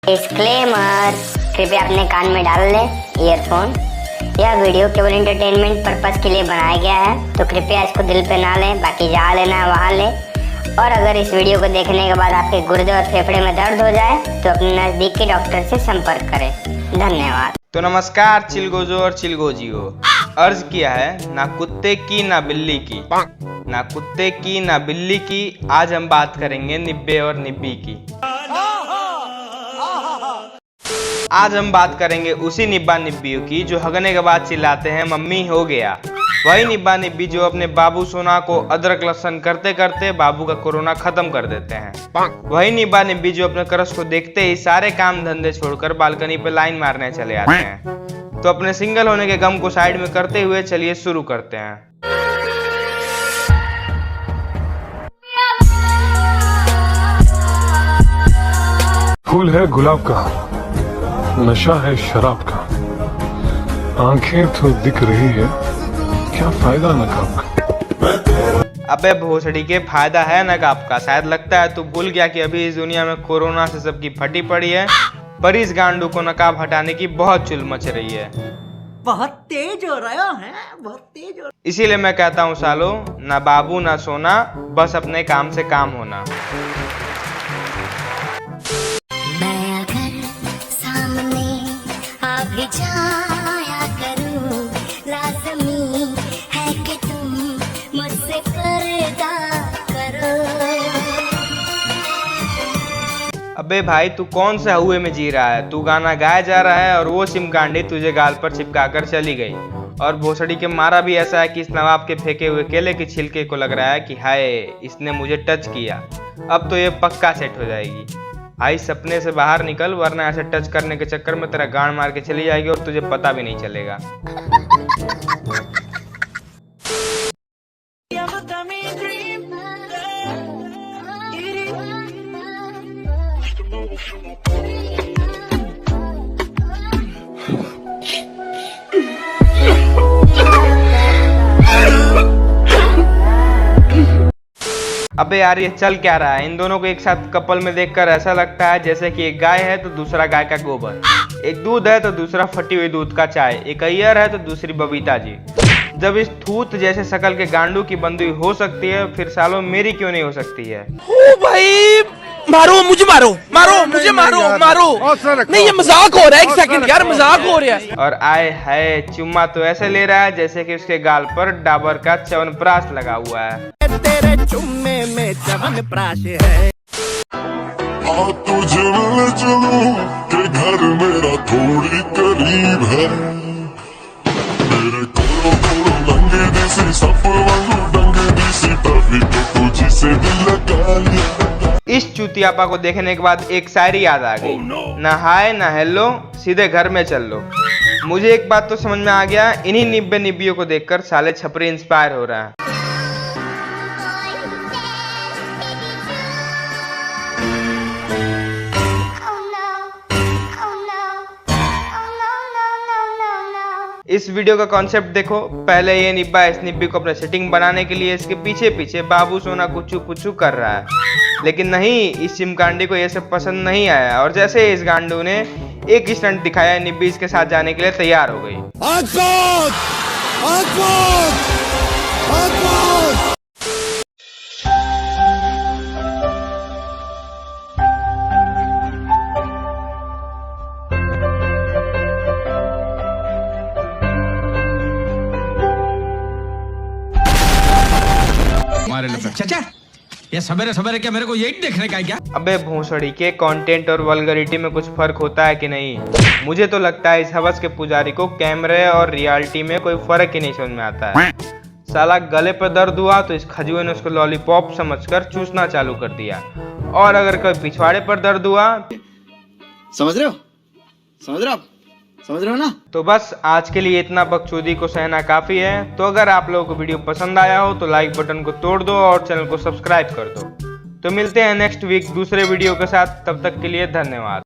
Disclaimer, कृपया अपने कान में डाल ले ईयरफोन। यह वीडियो केवल एंटरटेनमेंट पर्पस के लिए बनाया गया है, तो कृपया इसको दिल पे ना लें, बाकी जहाँ लेना है वहाँ लें। और अगर इस वीडियो को देखने के बाद आपके गुर्दे और फेफड़े में दर्द हो जाए तो अपने नज़दीक के डॉक्टर से संपर्क करें। धन्यवाद। तो नमस्कार चिलगोजो और चिलगोजियो। अर्ज किया है ना कुत्ते की ना बिल्ली की, ना कुत्ते की ना बिल्ली की। आज हम बात करेंगे निब्बे और निब्बी की। आज हम बात करेंगे उसी निब्बा निब्बियों की जो हगने के बाद चिल्लाते हैं मम्मी हो गया। वही निब्बा निब्बी जो अपने बाबू सोना को अदरक लहसुन करते करते बाबू का कोरोना खत्म कर देते हैं। वही निब्बा निब्बी जो अपने क्रश को देखते ही सारे काम धंधे छोड़कर बालकनी पे लाइन मारने चले आते हैं। तो अपने सिंगल होने के गम को साइड में करते हुए चलिए शुरू करते हैं। फूल है गुलाब का, नशा है शराब का, आंखें तो दिख रही है, क्या फायदा नकाब का। अबे भोसड़ी के फायदा है नकाब का। शायद लगता है तू भूल गया कि अभी इस दुनिया में कोरोना से सबकी फटी पड़ी है, पर इस गांडू को नकाब हटाने की बहुत चुल मच रही है। बहुत तेज हो रहा है, बहुत तेज हो। इसीलिए मैं कहता हूँ सालो, ना बाबू ना सोना, बस अपने काम से काम होना। मैं अगर सामने आ भी जाया करूं, लाज़मी है कि तुम मुझसे पर्दा करो। अबे भाई तू कौन से हुए में जी रहा है? तू गाना गाया जा रहा है और वो सिमकांडी तुझे गाल पर चिपका कर चली गई। और भोसड़ी के मारा भी ऐसा है कि इस नवाब के फेंके हुए केले के छिलके को लग रहा है कि हाय इसने मुझे टच किया, अब तो ये पक्का सेट हो जाएगी। भाई सपने से बाहर निकल, वरना ऐसे टच करने के चक्कर में तेरा गांड मार के चली जाएगी और तुझे पता भी नहीं चलेगा। अबे यार ये चल क्या रहा है? इन दोनों को एक साथ कपल में देखकर ऐसा लगता है जैसे कि एक गाय है तो दूसरा गाय का गोबर, एक दूध है तो दूसरा फटी हुई दूध का चाय, एक अय्यर है तो दूसरी बबीता जी। जब इस थूत जैसे शकल के गांडू की बंदी हो सकती है, फिर सालों मेरी क्यों नहीं हो सकती है? ओ भाई मारो मुझे, मारो मारो मुझे, मारो मारो। नहीं ये मजाक हो रहा है, एक सेकंड यार मजाक हो रहा है। और आए है चुम्मा तो ऐसे ले रहा है जैसे कि उसके गाल पर डाबर का च्यवनप्राश लगा हुआ है। तेरे चुम्मे में च्यवनप्राश है। तुझे मिलने चलूं के घर मेरा थोड़ी करीब है, मेरे कोलो कोलो लंगे देसी सप वांगू डंगे देसी तभी तो तुझसे दिल लगा लिया। इस चूतियापा को देखने के बाद एक शायरी याद आ गई। ना हाय ना हेलो, सीधे घर में चल लो। मुझे एक बात तो समझ में आ गया, इन्हीं निब्बे निब्बियों को देखकर साले छपरी इंस्पायर हो रहा है। इस वीडियो का कॉन्सेप्ट देखो। पहले ये निब्बा इस निब्बी को अपने सेटिंग बनाने के लिए इसके पीछे पीछे बाबू सोना कुचू कुचू कर रहा है, लेकिन नहीं, इस सिमकांडी को ये सब पसंद नहीं आया और जैसे इस गांडू ने एक स्टंट दिखाया, निब्बी इसके साथ जाने के लिए तैयार हो गई। चाचा ये सवेरे सवेरे क्या मेरे को यही देखने का है क्या? अबे भोसड़ी के कंटेंट और वल्गरिटी में कुछ फर्क होता है कि नहीं? मुझे तो लगता है इस हवस के पुजारी को कैमरे और रियलिटी में कोई फर्क ही नहीं समझ में आता है। साला गले पर दर्द हुआ तो इस खजुए ने उसको लॉलीपॉप समझकर चूसना चालू कर दिया, और अगर कोई पिछवाड़े पर दर्द हुआ, समझ रहे हो, समझ रहे हो, समझ रहे हो ना? तो बस आज के लिए इतना बकचोदी को सहना काफी है। तो अगर आप लोगों को वीडियो पसंद आया हो तो लाइक बटन को तोड़ दो और चैनल को सब्सक्राइब कर दो। तो मिलते हैं नेक्स्ट वीक दूसरे वीडियो के साथ, तब तक के लिए धन्यवाद।